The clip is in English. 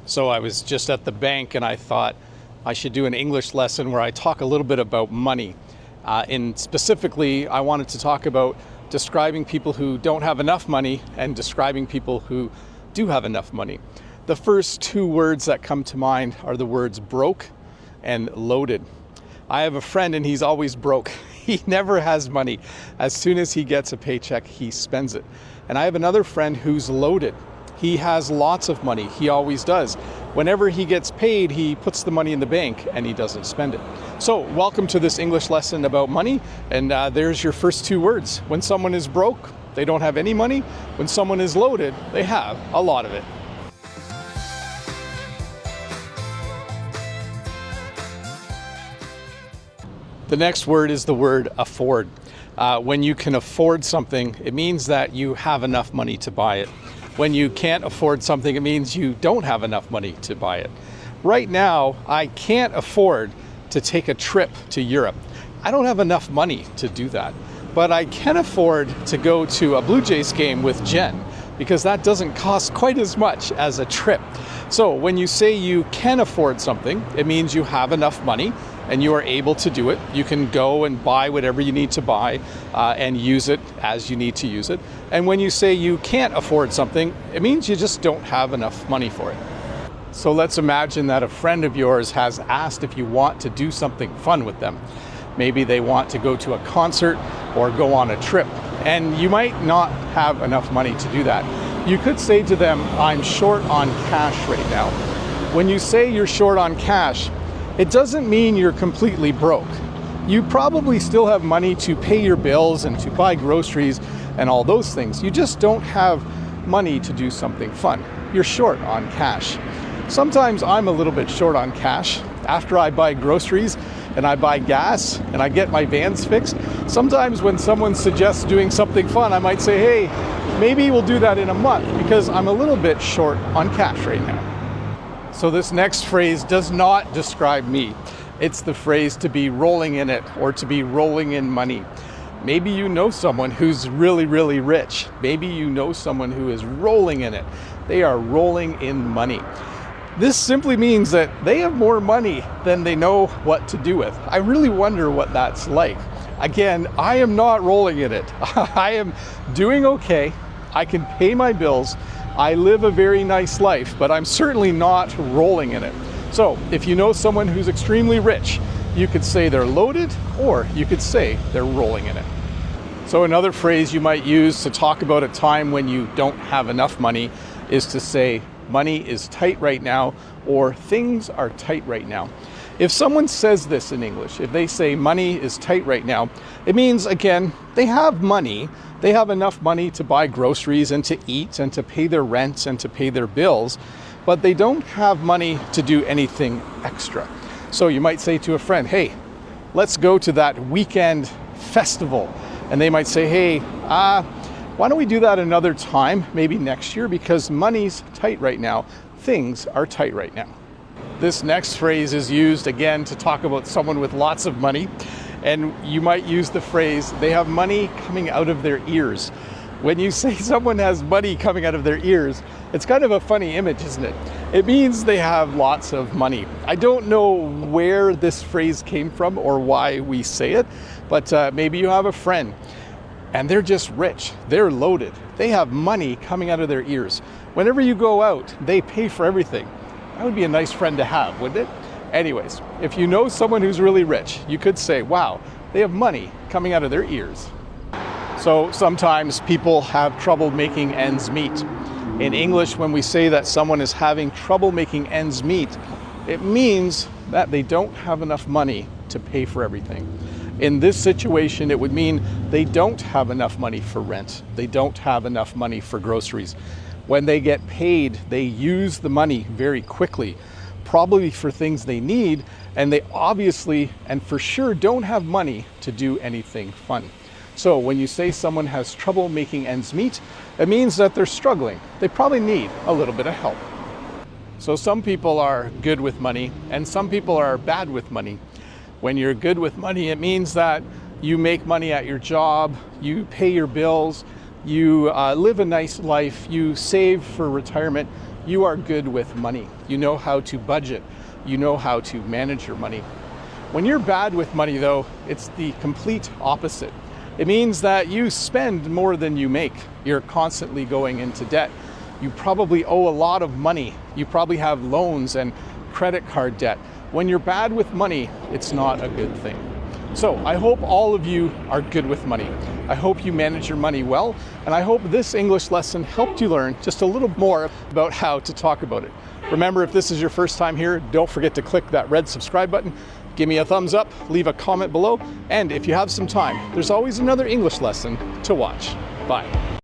So I was just at the bank and I thought I should do an English lesson where I talk a little bit about money. And specifically, I wanted to talk about describing people who don't have enough money and describing people who do have enough money. The first two words that come to mind are the words broke and loaded. I have a friend and he's always broke. He never has money. As soon as he gets a paycheck, he spends it. And I have another friend who's loaded. He has lots of money. He always does. Whenever he gets paid, he puts the money in the bank and he doesn't spend it. So welcome to this English lesson about money. And there's your first two words. When someone is broke, they don't have any money. When someone is loaded, they have a lot of it. The next word is the word afford. When you can afford something, it means that you have enough money to buy it. When you can't afford something, it means you don't have enough money to buy it. Right now, I can't afford to take a trip to Europe. I don't have enough money to do that. But I can afford to go to a Blue Jays game with Jen because that doesn't cost quite as much as a trip. So when you say you can afford something, it means you have enough money and you are able to do it. You can go and buy whatever you need to buy and use it as you need to use it. And when you say you can't afford something, it means you just don't have enough money for it. So let's imagine that a friend of yours has asked if you want to do something fun with them. Maybe they want to go to a concert or go on a trip, and you might not have enough money to do that. You could say to them, I'm short on cash right now. When you say you're short on cash, it doesn't mean you're completely broke. You probably still have money to pay your bills and to buy groceries and all those things. You just don't have money to do something fun. You're short on cash. Sometimes I'm a little bit short on cash. After I buy groceries and I buy gas and I get my vans fixed, sometimes when someone suggests doing something fun, I might say, hey, maybe we'll do that in a month because I'm a little bit short on cash right now. So this next phrase does not describe me. It's the phrase to be rolling in it or to be rolling in money. Maybe you know someone who's really, really rich. Maybe you know someone who is rolling in it. They are rolling in money. This simply means that they have more money than they know what to do with. I really wonder what that's like. Again, I am not rolling in it. I am doing okay. I can pay my bills. I live a very nice life, but I'm certainly not rolling in it. So if you know someone who's extremely rich, you could say they're loaded, or you could say they're rolling in it. So another phrase you might use to talk about a time when you don't have enough money is to say, money is tight right now, or things are tight right now. If someone says this in English, if they say money is tight right now, it means, again, they have money. They have enough money to buy groceries and to eat and to pay their rent and to pay their bills, but they don't have money to do anything extra. So you might say to a friend, hey, let's go to that weekend festival. And they might say, hey, why don't we do that another time, maybe next year, because money's tight right now. Things are tight right now. This next phrase is used again to talk about someone with lots of money. And you might use the phrase, they have money coming out of their ears. When you say someone has money coming out of their ears, it's kind of a funny image, isn't it? It means they have lots of money. I don't know where this phrase came from or why we say it, but maybe you have a friend and they're just rich. They're loaded. They have money coming out of their ears. Whenever you go out, they pay for everything. That would be a nice friend to have, wouldn't it? Anyways, if you know someone who's really rich, you could say, wow, they have money coming out of their ears. So sometimes people have trouble making ends meet. In English, when we say that someone is having trouble making ends meet, it means that they don't have enough money to pay for everything. In this situation, it would mean they don't have enough money for rent. They don't have enough money for groceries. When they get paid, they use the money very quickly, probably for things they need, and they obviously and for sure don't have money to do anything fun. So when you say someone has trouble making ends meet, it means that they're struggling. They probably need a little bit of help. So some people are good with money and some people are bad with money. When you're good with money, it means that you make money at your job, you pay your bills, you live a nice life, you save for retirement, you are good with money. You know how to budget. You know how to manage your money. When you're bad with money, though, it's the complete opposite. It means that you spend more than you make. You're constantly going into debt. You probably owe a lot of money. You probably have loans and credit card debt. When you're bad with money, it's not a good thing. So I hope all of you are good with money. I hope you manage your money well, and I hope this English lesson helped you learn just a little more about how to talk about it. Remember, if this is your first time here, don't forget to click that red subscribe button. Give me a thumbs up, leave a comment below, and if you have some time, there's always another English lesson to watch. Bye.